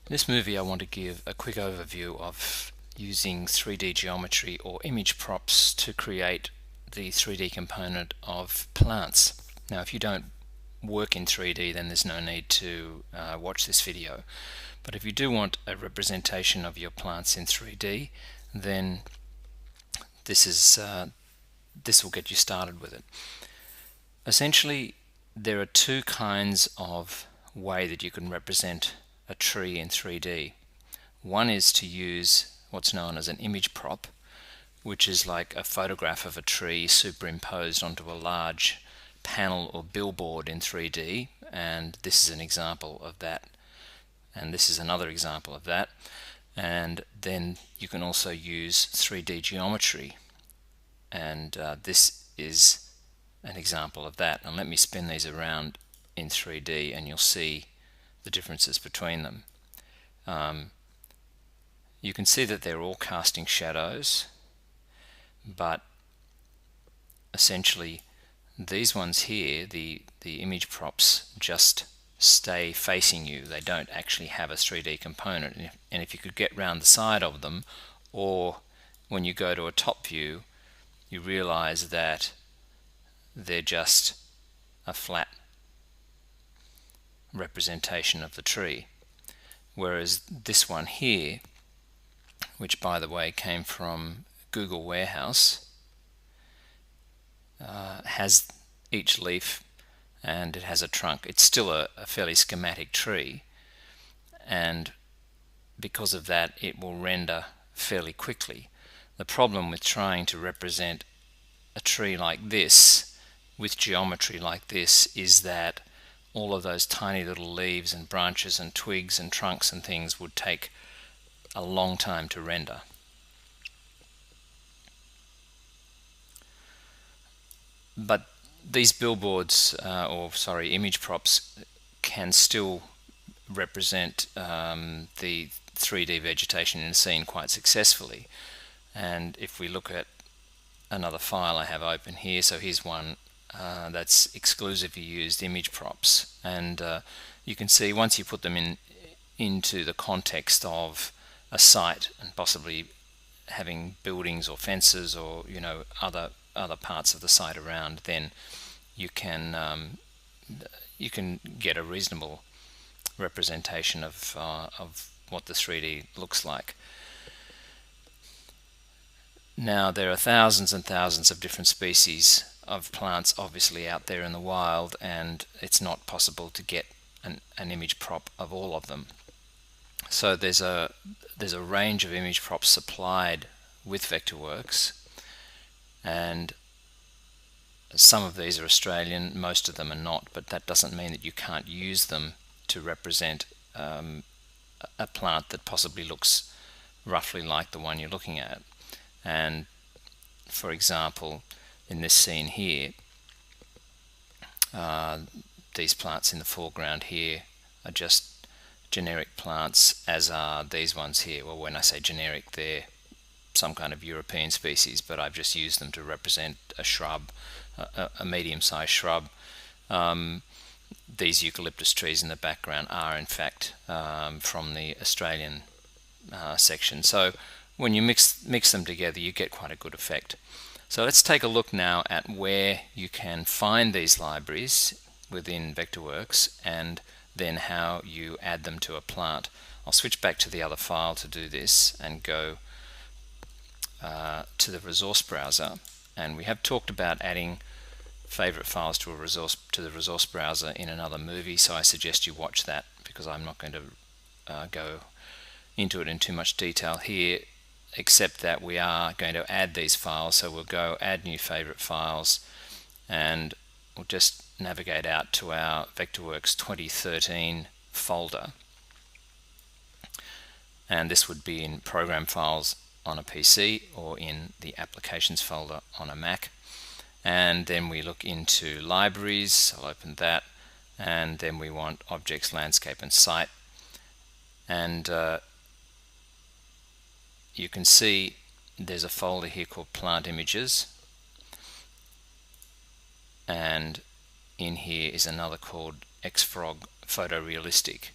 In this movie I want to give a quick overview of using 3D geometry or image props to create the 3D component of plants. Now if you don't work in 3D then there's no need to watch this video, but if you do want a representation of your plants in 3D then this will get you started with it. Essentially there are two kinds of way that you can represent a tree in 3D. One is to use what's known as an image prop, which is like a photograph of a tree superimposed onto a large panel or billboard in 3D, and this is an example of that, and this is another example of that. And then you can also use 3D geometry, and this is an example of that. And let me spin these around in 3D and you'll see the differences between them. You can see that they're all casting shadows, but essentially these ones here, the image props, just stay facing you. They don't actually have a 3D component, and if you could get round the side of them, or when you go to a top view, you realize that they're just a flat representation of the tree. Whereas this one here, which by the way came from Google Warehouse, has each leaf and it has a trunk. It's still a fairly schematic tree, and because of that it will render fairly quickly. The problem with trying to represent a tree like this with geometry like this is that all of those tiny little leaves and branches and twigs and trunks and things would take a long time to render. But these billboards, image props, can still represent the 3D vegetation in a scene quite successfully. And if we look at another file I have open here, so here's one that's exclusively used image props, and you can see once you put them into the context of a site and possibly having buildings or fences or other parts of the site around, then you can get a reasonable representation of what the 3D looks like. Now there are thousands and thousands of different species of plants obviously out there in the wild, and it's not possible to get an image prop of all of them. So there's a range of image props supplied with Vectorworks, and some of these are Australian, most of them are not, but that doesn't mean that you can't use them to represent a plant that possibly looks roughly like the one you're looking at. And for example, in this scene here, these plants in the foreground here are just generic plants, as are these ones here. Well, when I say generic, they're some kind of European species, but I've just used them to represent a shrub, a medium-sized shrub. These eucalyptus trees in the background are in fact from the Australian section. So when you mix them together you get quite a good effect. So let's take a look now at where you can find these libraries within Vectorworks and then how you add them to a plant. I'll switch back to the other file to do this and go to the resource browser, and we have talked about adding favorite files to the resource browser in another movie, so I suggest you watch that because I'm not going to go into it in too much detail here, except that we are going to add these files. So we'll go add new favorite files, and we'll just navigate out to our Vectorworks 2013 folder, and this would be in program files on a PC or in the applications folder on a Mac. And then we look into libraries. I'll open that, and then we want objects, landscape and site, and you can see there's a folder here called plant images, and in here is another called Xfrog photorealistic.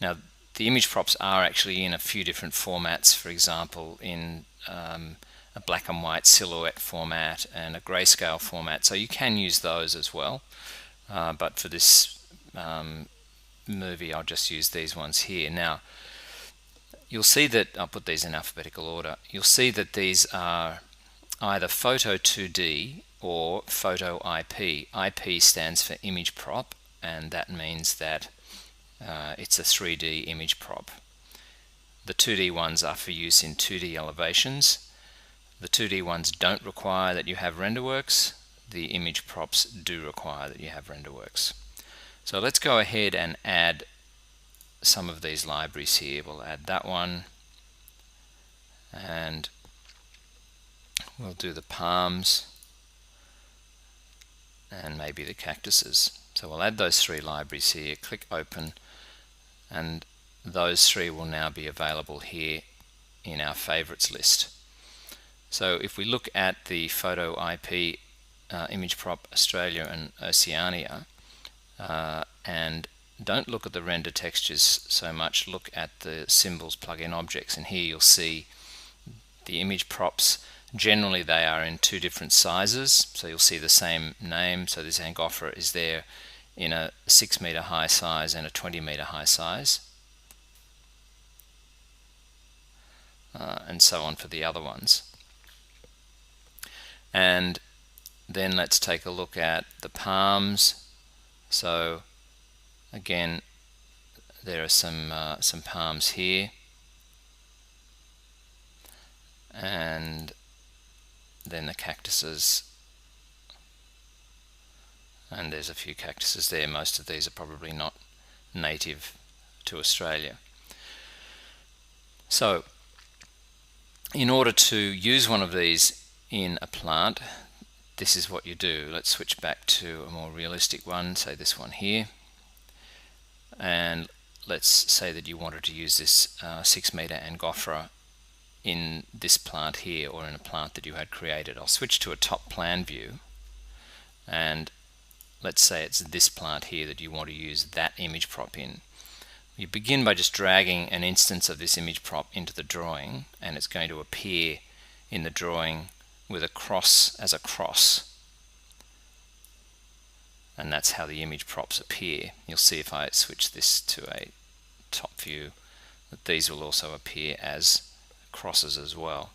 Now the image props are actually in a few different formats, for example in a black and white silhouette format and a grayscale format, so you can use those as well, but for this movie I'll just use these ones here. Now you'll see that, I'll put these in alphabetical order, you'll see that these are either Photo 2D or Photo IP. IP stands for image prop, and that means that it's a 3D image prop. The 2D ones are for use in 2D elevations. The 2D ones don't require that you have Renderworks. The image props do require that you have Renderworks. So let's go ahead and add some of these libraries here. We'll add that one, and we'll do the palms and maybe the cactuses. So we'll add those three libraries here, click open, and those three will now be available here in our favorites list. So if we look at the Photo IP image prop Australia and Oceania, and don't look at the render textures so much, look at the symbols plugin objects, and here you'll see the image props. Generally they are in two different sizes, so you'll see the same name. So this Angophora is there in a 6 meter high size and a 20 meter high size, and so on for the other ones. And then let's take a look at the palms. So again, there are some palms here, and then the cactuses, and there's a few cactuses there. Most of these are probably not native to Australia. So in order to use one of these in a plant, this is what you do. Let's switch back to a more realistic one, say this one here, and let's say that you wanted to use this 6 meter Angophora in this plant here, or in a plant that you had created. I'll switch to a top plan view, and let's say it's this plant here that you want to use that image prop in. You begin by just dragging an instance of this image prop into the drawing, and it's going to appear in the drawing with a cross as a cross, and that's how the image props appear. You'll see if I switch this to a top view that these will also appear as crosses as well.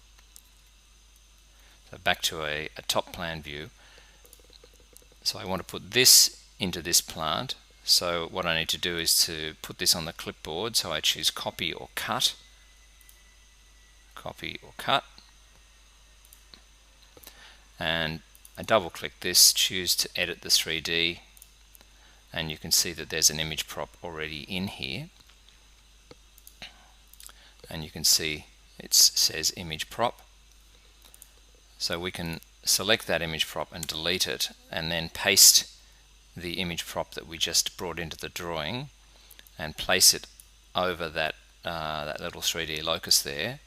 So back to a top plan view. So I want to put this into this plant. So what I need to do is to put this on the clipboard. So I choose copy or cut, and I double click this, choose to edit the 3D, and you can see that there's an image prop already in here, and you can see it says image prop. So we can select that image prop and delete it, and then paste the image prop that we just brought into the drawing and place it over that that little 3D locus there.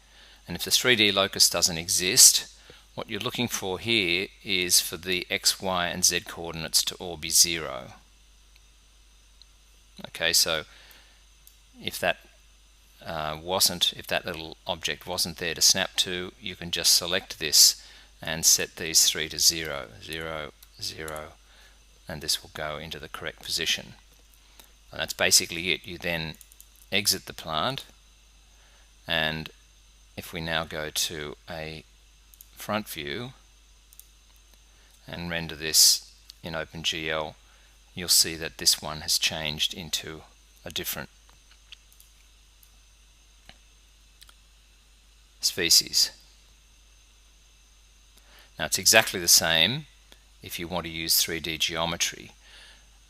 And if the 3D locus doesn't exist, what you're looking for here is for the X, Y, and Z coordinates to all be 0. Okay, so if that if that little object wasn't there to snap to, you can just select this and set these three to 0, 0, 0, and this will go into the correct position. And that's basically it. You then exit the plant, and if we now go to a front view and render this in OpenGL, you'll see that this one has changed into a different species. Now it's exactly the same if you want to use 3D geometry.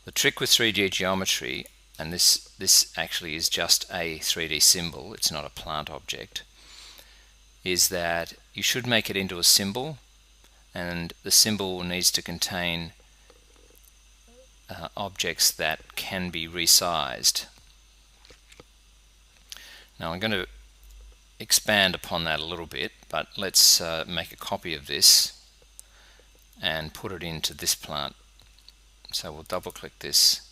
The trick with 3D geometry, and this actually is just a 3D symbol, it's not a plant object, is that you should make it into a symbol, and the symbol needs to contain objects that can be resized. Now I'm going to expand upon that a little bit, but let's make a copy of this and put it into this plant. So we'll double click this,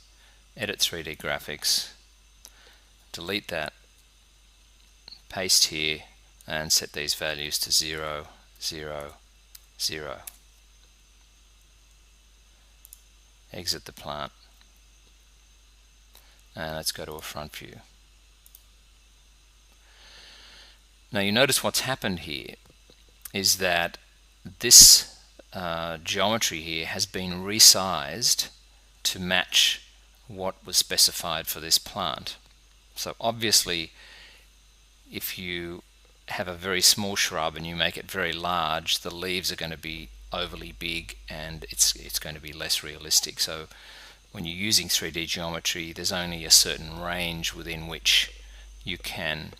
edit 3D graphics, delete that, paste here and set these values to 0, 0, 0. Exit the plant, and let's go to a front view. Now you notice what's happened here is that this geometry here has been resized to match what was specified for this plant. So obviously, if you have a very small shrub and you make it very large, the leaves are going to be overly big and it's going to be less realistic. So when you're using 3D geometry, there's only a certain range within which you can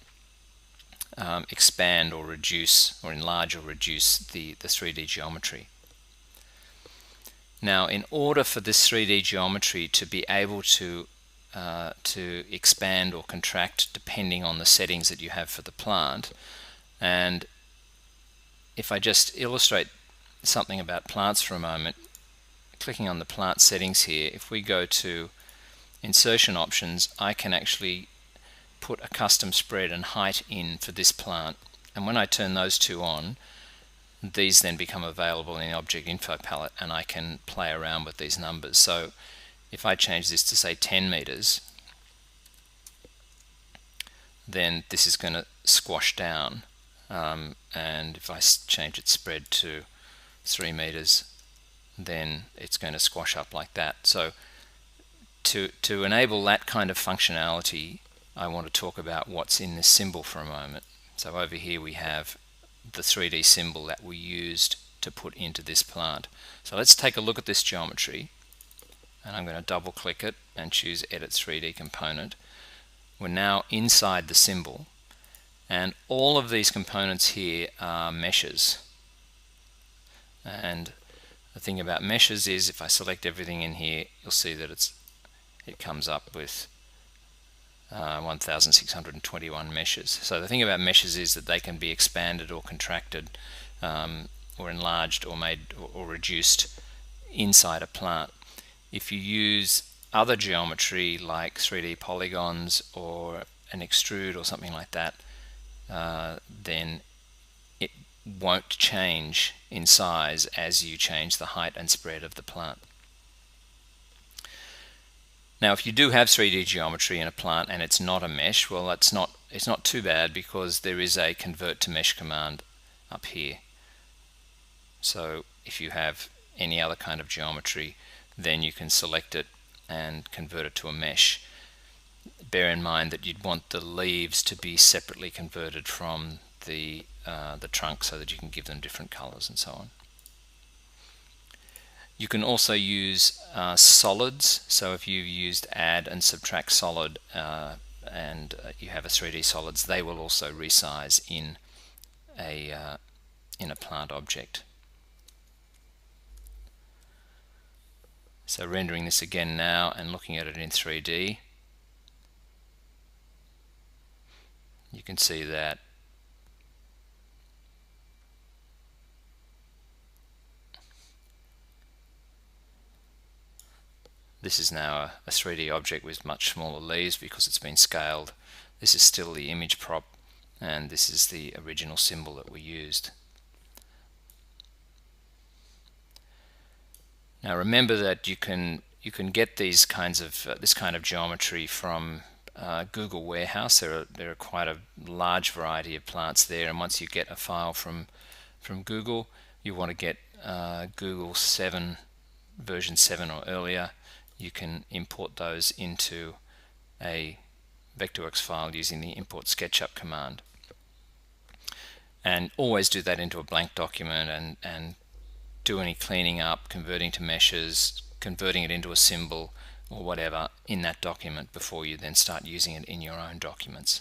expand or reduce or enlarge or reduce the 3D geometry. Now, in order for this 3D geometry to be able to expand or contract depending on the settings that you have for the plant, and if I just illustrate something about plants for a moment, clicking on the plant settings here, if we go to insertion options, I can actually put a custom spread and height in for this plant, and when I turn those two on, these then become available in the object info palette and I can play around with these numbers. So if I change this to say 10 meters, then this is going to squash down, and if I change its spread to 3 meters, then it's going to squash up like that. So to enable that kind of functionality, I want to talk about what's in this symbol for a moment. So over here we have the 3D symbol that we used to put into this plant. So let's take a look at this geometry, and I'm going to double click it and choose Edit 3D Component. We're now inside the symbol, and all of these components here are meshes. And the thing about meshes is if I select everything in here, you'll see that it comes up with 1621 meshes. So the thing about meshes is that they can be expanded or contracted or enlarged or made or reduced inside a plant. If you use other geometry like 3D polygons or an extrude or something like that, then it won't change in size as you change the height and spread of the plant. Now, if you do have 3D geometry in a plant and it's not a mesh, well, it's not too bad, because there is a convert to mesh command up here. So if you have any other kind of geometry, then you can select it and convert it to a mesh. Bear in mind that you'd want the leaves to be separately converted from the trunk so that you can give them different colors and so on. You can also use solids. So if you've used add and subtract solid and you have a 3D solids, they will also resize in a plant object. So rendering this again now and looking at it in 3D, you can see that this is now a 3D object with much smaller leaves because it's been scaled. This is still the image prop, and this is the original symbol that we used. Now remember that you can get these kinds of this kind of geometry from Google Warehouse. There are quite a large variety of plants there, and once you get a file from Google, you want to get Google 7 version 7 or earlier. You can import those into a Vectorworks file using the import SketchUp command, and always do that into a blank document and do any cleaning up, converting to meshes, converting it into a symbol or whatever in that document before you then start using it in your own documents.